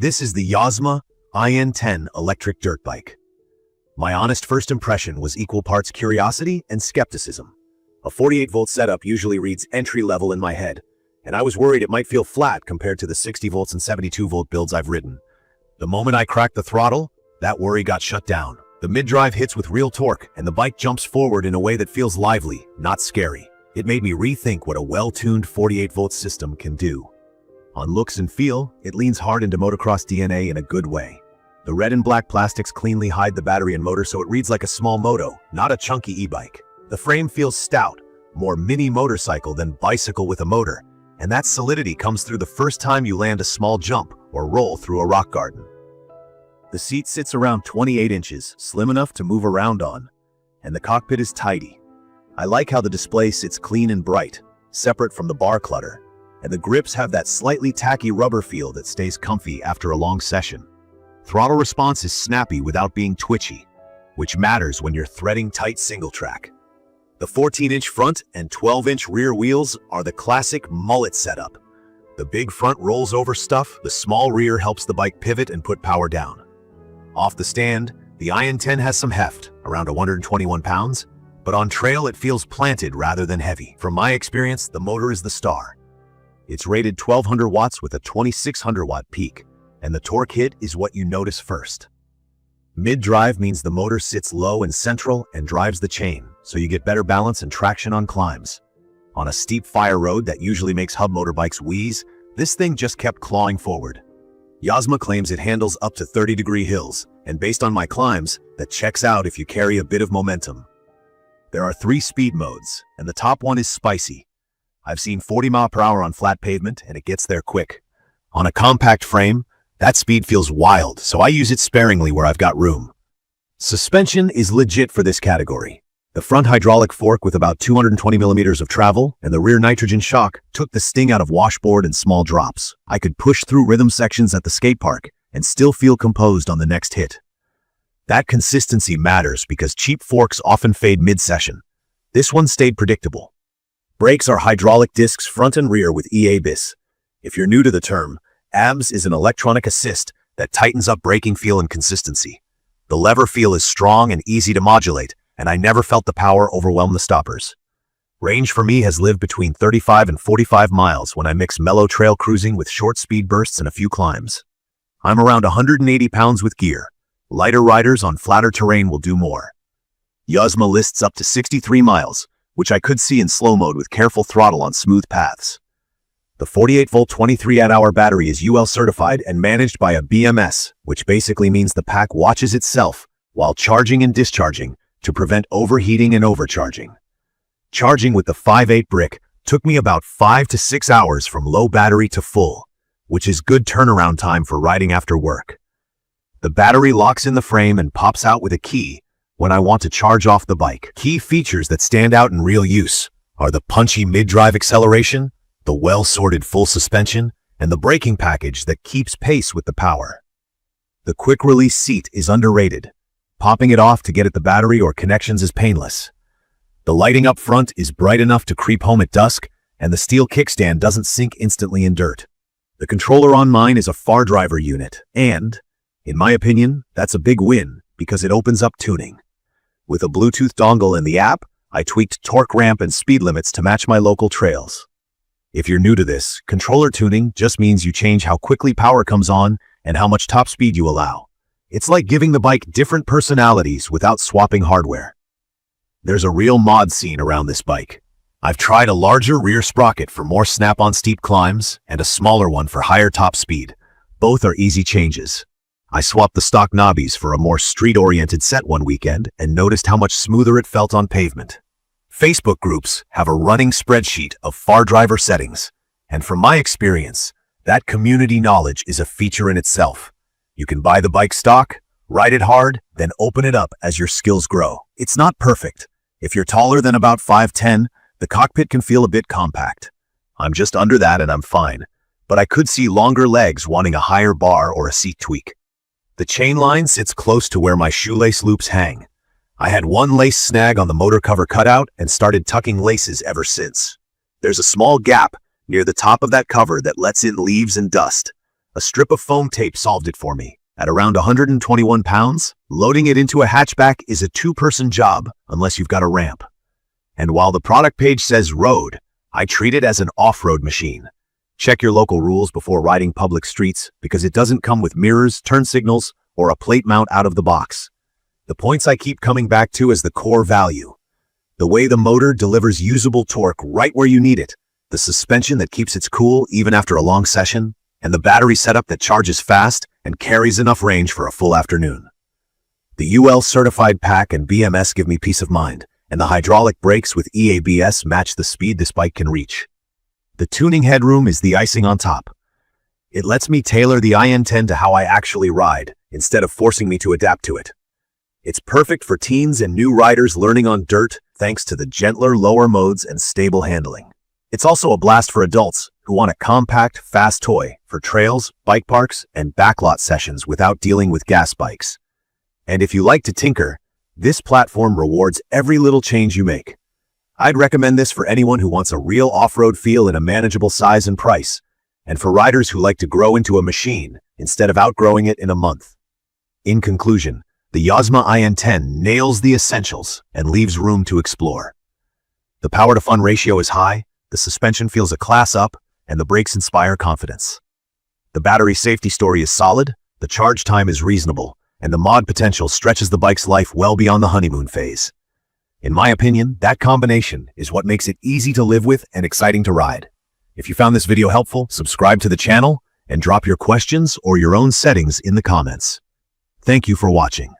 This is the Yozma IN10 electric dirt bike. My honest first impression was equal parts curiosity and skepticism. A 48-volt setup usually reads entry level in my head, and I was worried it might feel flat compared to the 60 volts and 72-volt builds I've ridden. The moment I cracked the throttle, that worry got shut down. The mid-drive hits with real torque, and the bike jumps forward in a way that feels lively, not scary. It made me rethink what a well-tuned 48-volt system can do. On looks and feel, it leans hard into motocross DNA in a good way. The red and black plastics cleanly hide the battery and motor, so it reads like a small moto, not a chunky e-bike. The frame feels stout, more mini motorcycle than bicycle with a motor, and that solidity comes through the first time you land a small jump or roll through a rock garden. The seat sits around 28 inches, slim enough to move around on, and the cockpit is tidy. I like how the display sits clean and bright, separate from the bar clutter, and the grips have that slightly tacky rubber feel that stays comfy after a long session. Throttle response is snappy without being twitchy, which matters when you're threading tight single track. The 14-inch front and 12-inch rear wheels are the classic mullet setup. The big front rolls over stuff, the small rear helps the bike pivot and put power down. Off the stand, the IN10 has some heft, around 121 pounds, but on trail it feels planted rather than heavy. From my experience, the motor is the star. It's rated 1200 watts with a 2600 watt peak, and the torque hit is what you notice first. Mid-drive means the motor sits low and central and drives the chain, so you get better balance and traction on climbs. On a steep fire road that usually makes hub motorbikes wheeze, this thing just kept clawing forward. Yozma claims it handles up to 30-degree hills, and based on my climbs, that checks out if you carry a bit of momentum. There are 3 speed modes, and the top one is spicy. I've seen 40 mph on flat pavement, and it gets there quick. On a compact frame, that speed feels wild, so I use it sparingly where I've got room. Suspension is legit for this category. The front hydraulic fork with about 220 millimeters of travel and the rear nitrogen shock took the sting out of washboard and small drops. I could push through rhythm sections at the skate park and still feel composed on the next hit. That consistency matters because cheap forks often fade mid-session. This one stayed predictable. Brakes are hydraulic discs front and rear with EABS. If you're new to the term, EABS is an electronic assist that tightens up braking feel and consistency. The lever feel is strong and easy to modulate, and I never felt the power overwhelm the stoppers. Range for me has lived between 35 and 45 miles when I mix mellow trail cruising with short speed bursts and a few climbs. I'm around 180 pounds with gear. Lighter riders on flatter terrain will do more. Yozma lists up to 63 miles, which I could see in slow mode with careful throttle on smooth paths. The 48-volt 23Ah battery is UL certified and managed by a BMS, which basically means the pack watches itself while charging and discharging to prevent overheating and overcharging. Charging with the 5/8 brick took me about 5 to 6 hours from low battery to full, which is good turnaround time for riding after work. The battery locks in the frame and pops out with a key when I want to charge off the bike. Key features that stand out in real use are the punchy mid-drive acceleration, the well-sorted full suspension, and the braking package that keeps pace with the power. The quick-release seat is underrated. Popping it off to get at the battery or connections is painless. The lighting up front is bright enough to creep home at dusk, and the steel kickstand doesn't sink instantly in dirt. The controller on mine is a far driver unit, and, in my opinion, that's a big win because it opens up tuning. With a Bluetooth dongle and the app, I tweaked torque ramp and speed limits to match my local trails. If you're new to this, controller tuning just means you change how quickly power comes on and how much top speed you allow. It's like giving the bike different personalities without swapping hardware. There's a real mod scene around this bike. I've tried a larger rear sprocket for more snap on steep climbs and a smaller one for higher top speed. Both are easy changes. I swapped the stock knobbies for a more street-oriented set one weekend and noticed how much smoother it felt on pavement. Facebook groups have a running spreadsheet of far driver settings, and from my experience, that community knowledge is a feature in itself. You can buy the bike stock, ride it hard, then open it up as your skills grow. It's not perfect. If you're taller than about 5'10", the cockpit can feel a bit compact. I'm just under that and I'm fine, but I could see longer legs wanting a higher bar or a seat tweak. The chain line sits close to where my shoelace loops hang. I had one lace snag on the motor cover cutout and started tucking laces ever since. There's a small gap near the top of that cover that lets in leaves and dust. A strip of foam tape solved it for me. At around 121 pounds, loading it into a hatchback is a two-person job unless you've got a ramp. And while the product page says road, I treat it as an off-road machine. Check your local rules before riding public streets because it doesn't come with mirrors, turn signals, or a plate mount out of the box. The points I keep coming back to is the core value. The way the motor delivers usable torque right where you need it, the suspension that keeps it cool even after a long session, and the battery setup that charges fast and carries enough range for a full afternoon. The UL certified pack and BMS give me peace of mind, and the hydraulic brakes with EABS match the speed this bike can reach. The tuning headroom is the icing on top. It lets me tailor the IN10 to how I actually ride, instead of forcing me to adapt to it. It's perfect for teens and new riders learning on dirt thanks to the gentler lower modes and stable handling. It's also a blast for adults who want a compact, fast toy for trails, bike parks, and backlot sessions without dealing with gas bikes. And if you like to tinker, this platform rewards every little change you make. I'd recommend this for anyone who wants a real off-road feel in a manageable size and price, and for riders who like to grow into a machine instead of outgrowing it in a month. In conclusion, the Yozma IN10 nails the essentials and leaves room to explore. The power-to-fun ratio is high, the suspension feels a class up, and the brakes inspire confidence. The battery safety story is solid, the charge time is reasonable, and the mod potential stretches the bike's life well beyond the honeymoon phase. In my opinion, that combination is what makes it easy to live with and exciting to ride. If you found this video helpful, subscribe to the channel and drop your questions or your own settings in the comments. Thank you for watching.